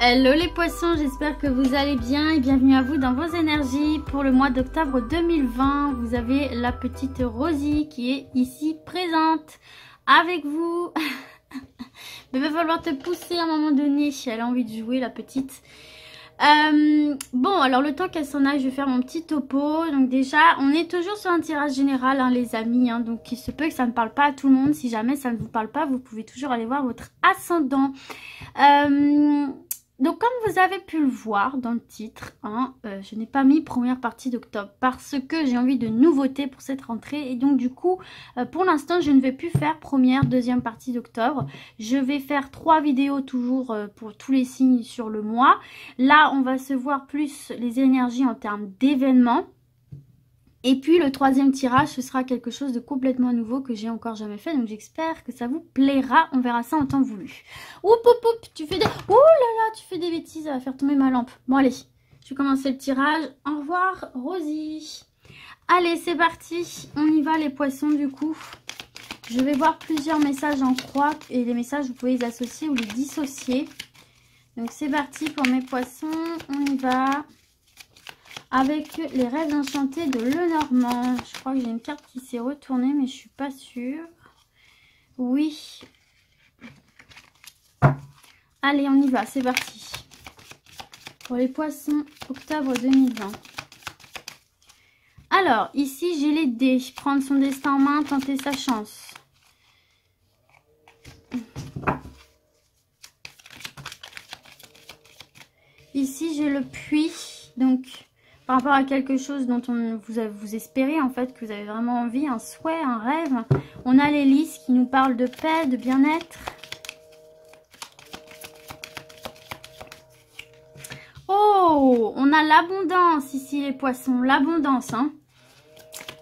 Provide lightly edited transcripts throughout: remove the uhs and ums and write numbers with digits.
Hello les poissons, j'espère que vous allez bien et bienvenue à vous dans vos énergies pour le mois d'octobre 2020. Vous avez la petite Rosie qui est ici présente avec vous. Mais il va falloir te pousser à un moment donné, elle a envie de jouer la petite. Bon, alors le temps qu'elle s'en aille, je vais faire mon petit topo. Donc déjà, on est toujours sur un tirage général, hein, les amis. Hein, donc il se peut que ça ne parle pas à tout le monde. Si jamais ça ne vous parle pas, vous pouvez toujours aller voir votre ascendant. Donc comme vous avez pu le voir dans le titre, hein, je n'ai pas mis première partie d'octobre parce que j'ai envie de nouveautés pour cette rentrée. Et donc du coup, pour l'instant, je ne vais plus faire première, deuxième partie d'octobre. Je vais faire 3 vidéos toujours pour tous les signes sur le mois. Là, on va se voir plus les énergies en termes d'événements. Et puis le troisième tirage, ce sera quelque chose de complètement nouveau que j'ai encore jamais fait. Donc j'espère que ça vous plaira. On verra ça en temps voulu. Oup, oup, oup, tu fais des... Ouh là là, tu fais des bêtises, ça va faire tomber ma lampe. Bon allez, je vais commencer le tirage. Au revoir Rosie. Allez, c'est parti. On y va les poissons du coup. Je vais voir plusieurs messages en croix. Et les messages, vous pouvez les associer ou les dissocier. Donc c'est parti pour mes poissons. On y va. Avec les rêves enchantés de Lenormand. Je crois que j'ai une carte qui s'est retournée, mais je suis pas sûre. Oui. Allez, on y va, c'est parti. Pour les poissons, octobre 2020. Alors, ici, j'ai les dés. Prendre son destin en main, tenter sa chance. Ici, j'ai le puits. Donc... par rapport à quelque chose dont vous espérez en fait, que vous avez vraiment envie, un souhait, un rêve. On a l'hélice qui nous parle de paix, de bien-être. Oh, on a l'abondance ici les poissons, l'abondance. Hein.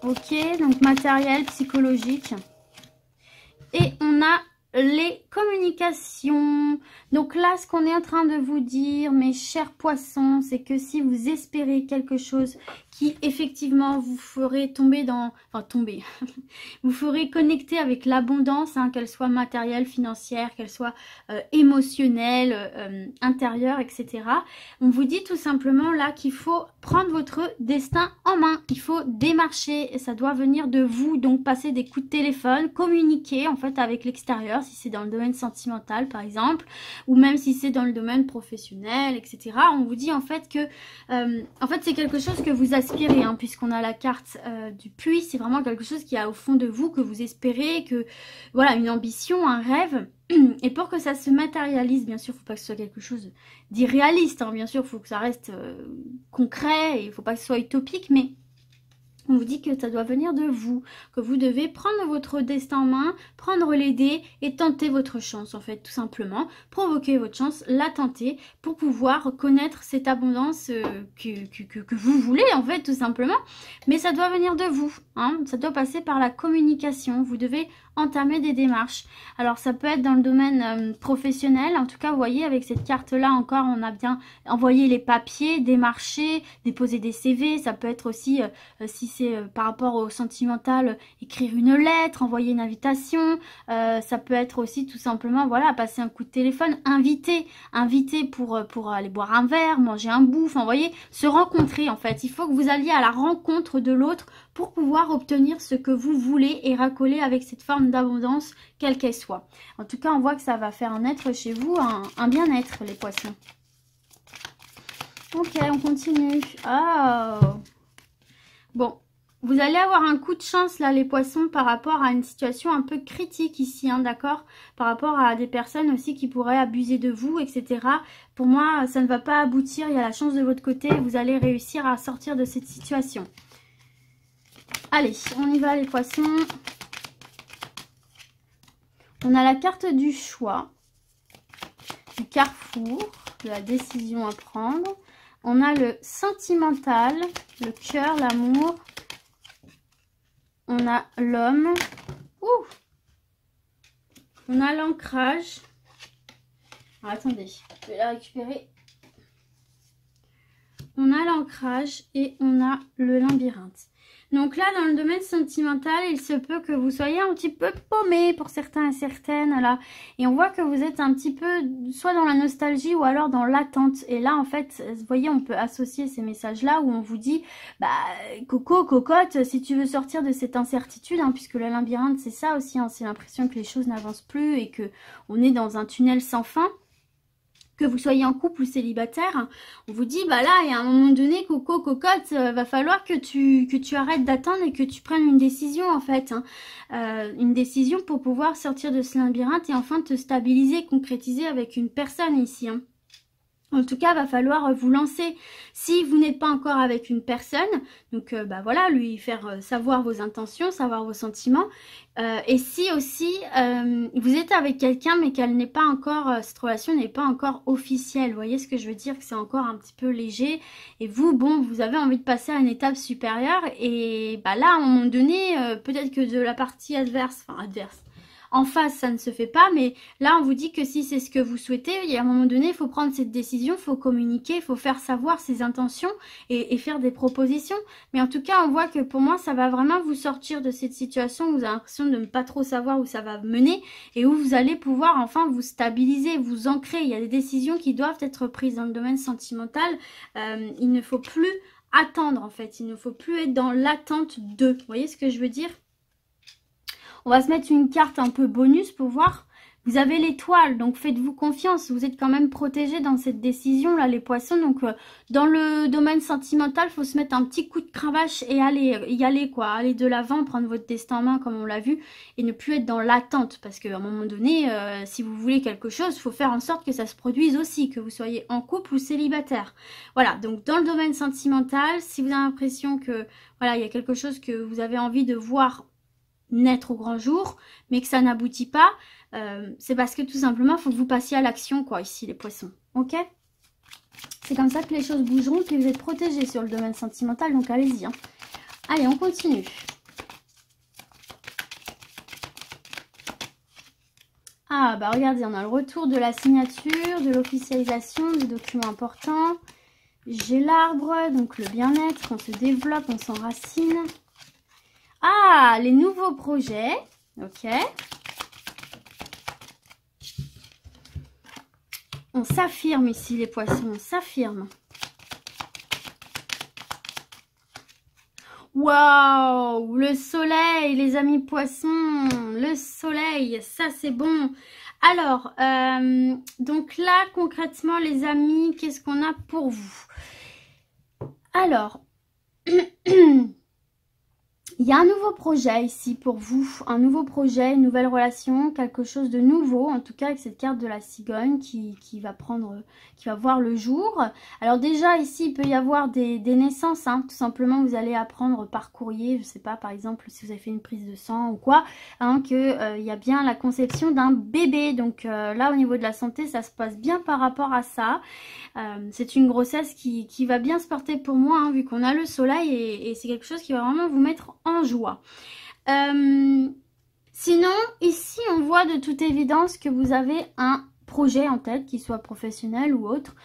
Ok, donc matériel, psychologique. Et on a les communications. Donc là, ce qu'on est en train de vous dire, mes chers poissons, c'est que si vous espérez quelque chose qui effectivement vous ferait tomber dans... enfin tomber, vous ferait connecter avec l'abondance, hein, qu'elle soit matérielle, financière, qu'elle soit émotionnelle, intérieure, etc. On vous dit tout simplement là qu'il faut prendre votre destin en main. Il faut démarcher et ça doit venir de vous. Donc passer des coups de téléphone, communiquer en fait avec l'extérieur, si c'est dans le domaine sentimental par exemple, ou même si c'est dans le domaine professionnel, etc. On vous dit en fait que en fait c'est quelque chose que vous aspirez, hein, puisqu'on a la carte du puits. C'est vraiment quelque chose qui est au fond de vous, que vous espérez, que voilà, une ambition, un rêve. Et pour que ça se matérialise, bien sûr, il ne faut pas que ce soit quelque chose d'irréaliste, hein, bien sûr, il faut que ça reste concret, et il ne faut pas que ce soit utopique, mais on vous dit que ça doit venir de vous, que vous devez prendre votre destin en main, prendre les dés et tenter votre chance, en fait, tout simplement. Provoquer votre chance, la tenter pour pouvoir connaître cette abondance que vous voulez, en fait, tout simplement. Mais ça doit venir de vous, hein. Ça doit passer par la communication. Vous devez entamer des démarches. Alors, ça peut être dans le domaine professionnel. En tout cas, vous voyez, avec cette carte-là, encore, on a bien envoyé les papiers, démarcher, déposer des CV. Ça peut être aussi, si c'est par rapport au sentimental, écrire une lettre, envoyer une invitation. Ça peut être aussi tout simplement, voilà, passer un coup de téléphone, inviter pour aller boire un verre, manger un bout, enfin, vous voyez, se rencontrer en fait. Il faut que vous alliez à la rencontre de l'autre pour pouvoir obtenir ce que vous voulez et racoler avec cette forme d'abondance, quelle qu'elle soit. En tout cas, on voit que ça va faire naître chez vous un bien-être, les poissons. Ok, on continue. Oh. Bon. Vous allez avoir un coup de chance là les poissons par rapport à une situation un peu critique ici, hein, d'accord? Par rapport à des personnes aussi qui pourraient abuser de vous, etc. Pour moi, ça ne va pas aboutir, il y a la chance de votre côté, vous allez réussir à sortir de cette situation. Allez, on y va les poissons. On a la carte du choix, du carrefour, de la décision à prendre. On a le sentimental, le cœur, l'amour. On a l'homme. On a l'ancrage. Attendez, je vais la récupérer. On a l'ancrage et on a le labyrinthe. Donc là, dans le domaine sentimental, il se peut que vous soyez un petit peu paumé pour certains et certaines, là. Et on voit que vous êtes un petit peu soit dans la nostalgie ou alors dans l'attente. Et là, en fait, vous voyez, on peut associer ces messages-là où on vous dit, bah, coco, cocotte, si tu veux sortir de cette incertitude, hein, puisque le labyrinthe, c'est ça aussi, hein, c'est l'impression que les choses n'avancent plus et que on est dans un tunnel sans fin. Que vous soyez en couple ou célibataire, on vous dit, bah là, il y a un moment donné, coco, cocotte, va falloir que tu arrêtes d'attendre et que tu prennes une décision, en fait. Hein. Une décision pour pouvoir sortir de ce labyrinthe et enfin te stabiliser, concrétiser avec une personne ici. Hein. En tout cas, va falloir vous lancer. Si vous n'êtes pas encore avec une personne, donc bah voilà, lui faire savoir vos intentions, savoir vos sentiments. Et si aussi vous êtes avec quelqu'un, mais qu'elle n'est pas encore, cette relation n'est pas encore officielle. Vous voyez ce que je veux dire, que c'est encore un petit peu léger. Et vous, bon, vous avez envie de passer à une étape supérieure. Et bah là, à un moment donné, peut-être que de la partie adverse, en face, ça ne se fait pas, mais là, on vous dit que si c'est ce que vous souhaitez, il y a un moment donné, il faut prendre cette décision, il faut communiquer, il faut faire savoir ses intentions et faire des propositions. Mais en tout cas, on voit que pour moi, ça va vraiment vous sortir de cette situation où vous avez l'impression de ne pas trop savoir où ça va mener et où vous allez pouvoir enfin vous stabiliser, vous ancrer. Il y a des décisions qui doivent être prises dans le domaine sentimental. Il ne faut plus attendre, en fait. Il ne faut plus être dans l'attente de. Vous voyez ce que je veux dire ? On va se mettre une carte un peu bonus pour voir. Vous avez l'étoile, donc faites-vous confiance. Vous êtes quand même protégés dans cette décision, là, les poissons. Donc, dans le domaine sentimental, il faut se mettre un petit coup de cravache et y aller, quoi. Aller de l'avant, prendre votre destin en main, comme on l'a vu, et ne plus être dans l'attente. Parce qu'à un moment donné, si vous voulez quelque chose, il faut faire en sorte que ça se produise aussi, que vous soyez en couple ou célibataire. Voilà, donc dans le domaine sentimental, si vous avez l'impression que, voilà, il y a quelque chose que vous avez envie de voir naître au grand jour, mais que ça n'aboutit pas, c'est parce que tout simplement, il faut que vous passiez à l'action, quoi, ici, les poissons. Ok? C'est comme ça que les choses bougeront, puis vous êtes protégés sur le domaine sentimental, donc allez-y. Hein. Allez, on continue. Ah, bah regardez, on a le retour de la signature, de l'officialisation, des documents importants. J'ai l'arbre, donc le bien-être, on se développe, on s'enracine. Ah, les nouveaux projets. Ok. On s'affirme ici, les poissons. On s'affirme. Waouh, le soleil, les amis poissons. Le soleil, ça c'est bon. Alors, donc là, concrètement, les amis, qu'est-ce qu'on a pour vous? Alors... Il y a un nouveau projet ici pour vous, un nouveau projet, une nouvelle relation, quelque chose de nouveau, en tout cas avec cette carte de la cigogne qui va voir le jour. Alors déjà ici il peut y avoir des naissances, hein, tout simplement vous allez apprendre par courrier, je sais pas par exemple si vous avez fait une prise de sang ou quoi, hein, que y a bien la conception d'un bébé. Donc là au niveau de la santé ça se passe bien par rapport à ça. C'est une grossesse qui va bien se porter pour moi, hein, vu qu'on a le soleil et c'est quelque chose qui va vraiment vous mettre en joie. Sinon, ici, on voit de toute évidence que vous avez un projet en tête, qu'il soit professionnel ou autre.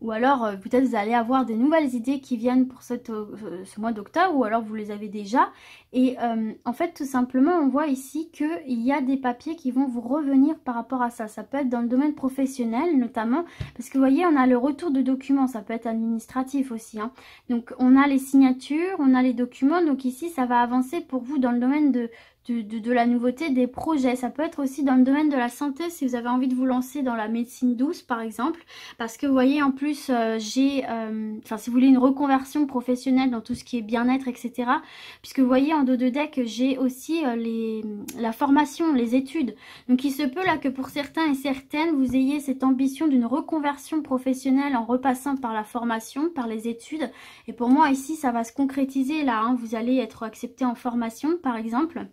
Ou alors, peut-être vous allez avoir des nouvelles idées qui viennent pour ce mois d'octobre, ou alors vous les avez déjà. Et en fait, tout simplement, on voit ici qu'il y a des papiers qui vont vous revenir par rapport à ça. Ça peut être dans le domaine professionnel, notamment, parce que vous voyez, on a le retour de documents, ça peut être administratif aussi. Hein. Donc, on a les signatures, on a les documents, donc ici, ça va avancer pour vous dans le domaine de la nouveauté des projets. Ça peut être aussi dans le domaine de la santé si vous avez envie de vous lancer dans la médecine douce par exemple, parce que vous voyez en plus si vous voulez une reconversion professionnelle dans tout ce qui est bien-être, etc. Puisque vous voyez en dos de deck j'ai aussi la formation, les études. Donc il se peut là que pour certains et certaines vous ayez cette ambition d'une reconversion professionnelle en repassant par la formation, par les études. Et pour moi ici ça va se concrétiser là, hein. Vous allez être accepté en formation par exemple,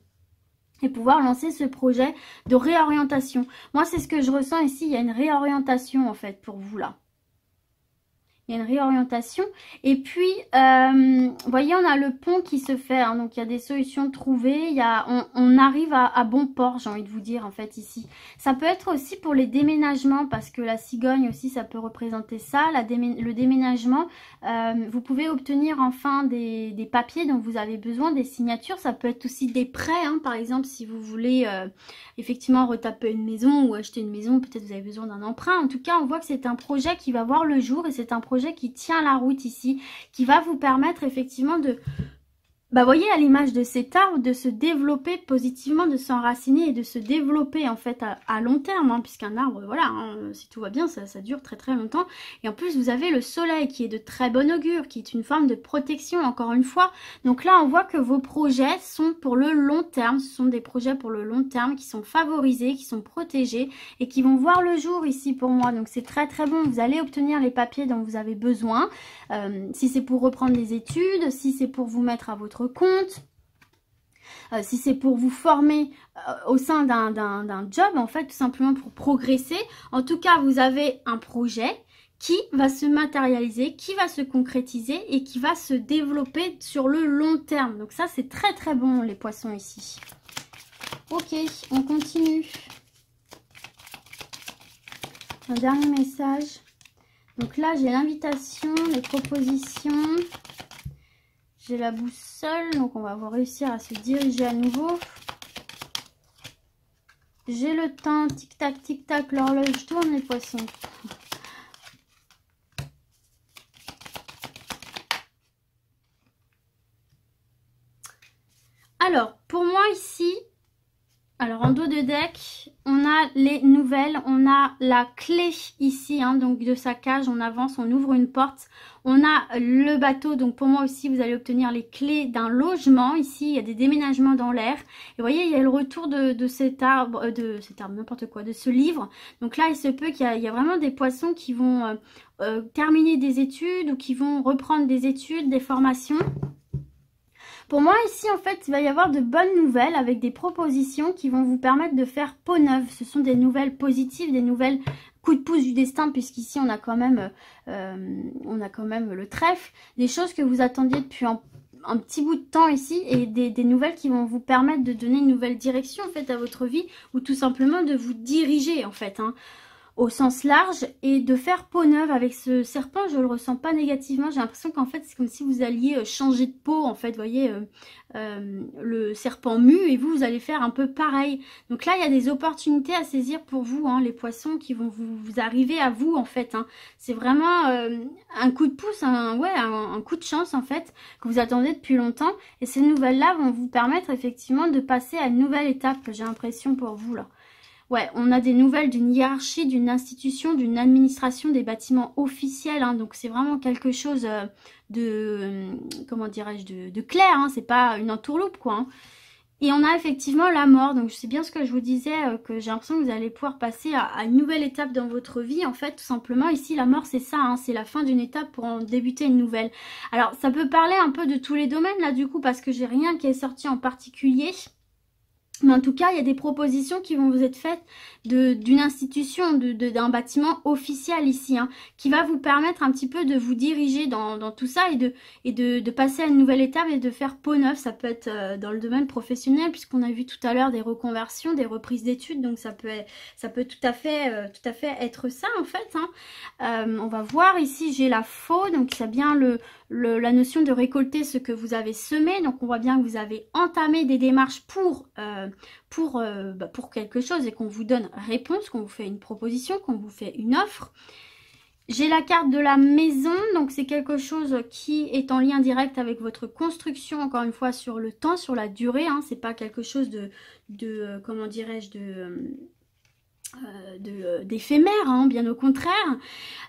et pouvoir lancer ce projet de réorientation. Moi, c'est ce que je ressens ici. Il y a une réorientation, en fait, pour vous, là. Il y a une réorientation. Et puis, vous voyez, on a le pont qui se fait. Hein, donc, il y a des solutions trouvées. On arrive à bon port, j'ai envie de vous dire, en fait, ici. Ça peut être aussi pour les déménagements, parce que la cigogne aussi, ça peut représenter ça. Le déménagement, vous pouvez obtenir enfin des papiers dont vous avez besoin, des signatures. Ça peut être aussi des prêts, hein, par exemple, si vous voulez effectivement retaper une maison ou acheter une maison, peut-être vous avez besoin d'un emprunt. En tout cas, on voit que c'est un projet qui va voir le jour et c'est un projet qui tient la route ici, qui va vous permettre effectivement de... Bah, voyez à l'image de cet arbre, de se développer positivement, de s'enraciner et de se développer en fait à long terme, hein, puisqu'un arbre, voilà, hein, si tout va bien, ça dure très très longtemps. Et en plus, vous avez le soleil qui est de très bon augure, qui est une forme de protection, encore une fois. Donc là, on voit que vos projets sont pour le long terme, ce sont des projets pour le long terme qui sont favorisés, qui sont protégés et qui vont voir le jour ici pour moi. Donc c'est très très bon, vous allez obtenir les papiers dont vous avez besoin, si c'est pour reprendre des études, si c'est pour vous mettre à votre compte, si c'est pour vous former au sein d'un job, en fait, tout simplement pour progresser. En tout cas, vous avez un projet qui va se matérialiser, qui va se concrétiser et qui va se développer sur le long terme. Donc ça, c'est très très bon, les poissons ici. Ok, on continue. Un dernier message. Donc là, j'ai l'invitation, les propositions. J'ai la boussole, donc on va réussir à se diriger à nouveau. J'ai le temps, tic-tac, tic-tac, l'horloge tourne les poissons. Alors, pour moi ici, alors en dos de deck, on a les nouvelles, on a la clé ici, hein, donc de sa cage, on avance, on ouvre une porte. On a le bateau, donc pour moi aussi, vous allez obtenir les clés d'un logement. Ici, il y a des déménagements dans l'air. Et vous voyez, il y a le retour de cet arbre, n'importe quoi, de ce livre. Donc là, il se peut qu'il y a vraiment des poissons qui vont terminer des études ou qui vont reprendre des études, des formations. Pour moi, ici, en fait, il va y avoir de bonnes nouvelles avec des propositions qui vont vous permettre de faire peau neuve. Ce sont des nouvelles positives, des nouvelles coups de pouce du destin, puisqu'ici, on a quand même le trèfle. Des choses que vous attendiez depuis un petit bout de temps ici et des nouvelles qui vont vous permettre de donner une nouvelle direction, en fait, à votre vie ou tout simplement de vous diriger, en fait, hein, au sens large et de faire peau neuve avec ce serpent. Je le ressens pas négativement, j'ai l'impression qu'en fait c'est comme si vous alliez changer de peau, en fait, vous voyez, le serpent mue et vous allez faire un peu pareil. Donc là il y a des opportunités à saisir pour vous, hein, les poissons qui vont vous arriver à vous, en fait, hein. C'est vraiment un coup de pouce, un coup de chance, en fait, que vous attendez depuis longtemps, et ces nouvelles là vont vous permettre effectivement de passer à une nouvelle étape, j'ai l'impression pour vous là. Ouais, on a des nouvelles d'une hiérarchie, d'une institution, d'une administration, des bâtiments officiels, hein, donc c'est vraiment quelque chose comment dirais-je, de clair, hein, c'est pas une entourloupe, quoi, hein. Et on a effectivement la mort, donc c'est bien ce que je vous disais, que j'ai l'impression que vous allez pouvoir passer à une nouvelle étape dans votre vie, en fait, tout simplement. Ici, la mort, c'est ça, hein, c'est la fin d'une étape pour en débuter une nouvelle. Alors, ça peut parler un peu de tous les domaines, là, du coup, parce que j'ai rien qui est sorti en particulier. Mais en tout cas, il y a des propositions qui vont vous être faites d'une institution, d'un bâtiment officiel ici, hein, qui va vous permettre un petit peu de vous diriger dans tout ça et de passer à une nouvelle étape et de faire peau neuve. Ça peut être dans le domaine professionnel, puisqu'on a vu tout à l'heure des reconversions, des reprises d'études, donc ça peut tout à fait être ça, en fait, hein. On va voir ici, j'ai la faux, donc c'est bien la notion de récolter ce que vous avez semé. Donc on voit bien que vous avez entamé des démarches pour quelque chose et qu'on vous donne réponse, qu'on vous fait une proposition, qu'on vous fait une offre. J'ai la carte de la maison, donc c'est quelque chose qui est en lien direct avec votre construction, encore une fois, sur le temps, sur la durée, hein. C'est pas quelque chose comment dirais-je, d'éphémère, hein, bien au contraire.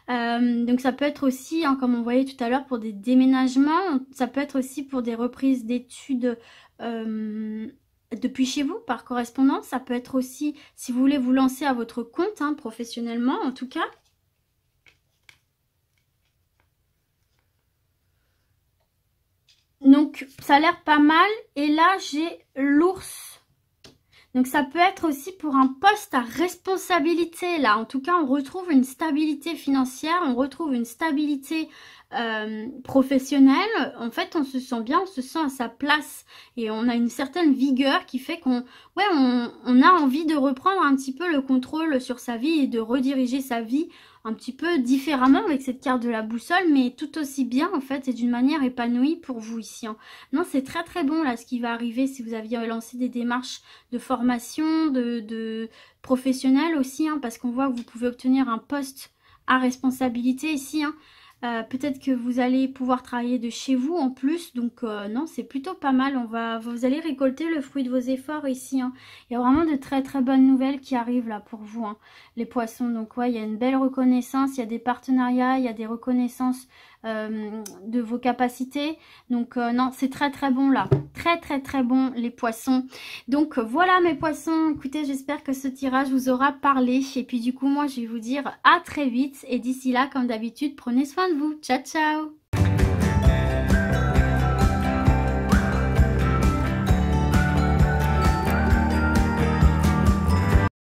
Donc ça peut être aussi, hein, comme on voyait tout à l'heure, pour des déménagements, ça peut être aussi pour des reprises d'études depuis chez vous, par correspondance. Ça peut être aussi si vous voulez vous lancer à votre compte, hein, professionnellement en tout cas. Donc ça a l'air pas mal. Et là j'ai l'ours. Donc ça peut être aussi pour un poste à responsabilité là. En tout cas, on retrouve une stabilité financière, on retrouve une stabilité professionnelle. En fait, on se sent bien, on se sent à sa place et on a une certaine vigueur qui fait qu'on on a envie de reprendre un petit peu le contrôle sur sa vie et de rediriger sa vie un petit peu différemment avec cette carte de la boussole, mais tout aussi bien en fait et d'une manière épanouie pour vous ici. Hein. Non, c'est très très bon là ce qui va arriver si vous aviez lancé des démarches de formation, de professionnels aussi, hein, parce qu'on voit que vous pouvez obtenir un poste à responsabilité ici. Hein. Peut-être que vous allez pouvoir travailler de chez vous en plus, donc non, c'est plutôt pas mal. Vous allez récolter le fruit de vos efforts ici. Hein. Il y a vraiment de très très bonnes nouvelles qui arrivent là pour vous, hein, les poissons. Donc ouais, il y a une belle reconnaissance, il y a des partenariats, il y a des reconnaissances de vos capacités. Donc non, c'est très très bon là, très très très bon les poissons. Donc voilà mes poissons, écoutez, j'espère que ce tirage vous aura parlé. Et puis du coup, moi je vais vous dire à très vite. Et d'ici là, comme d'habitude, prenez soin de vous. Ciao ciao.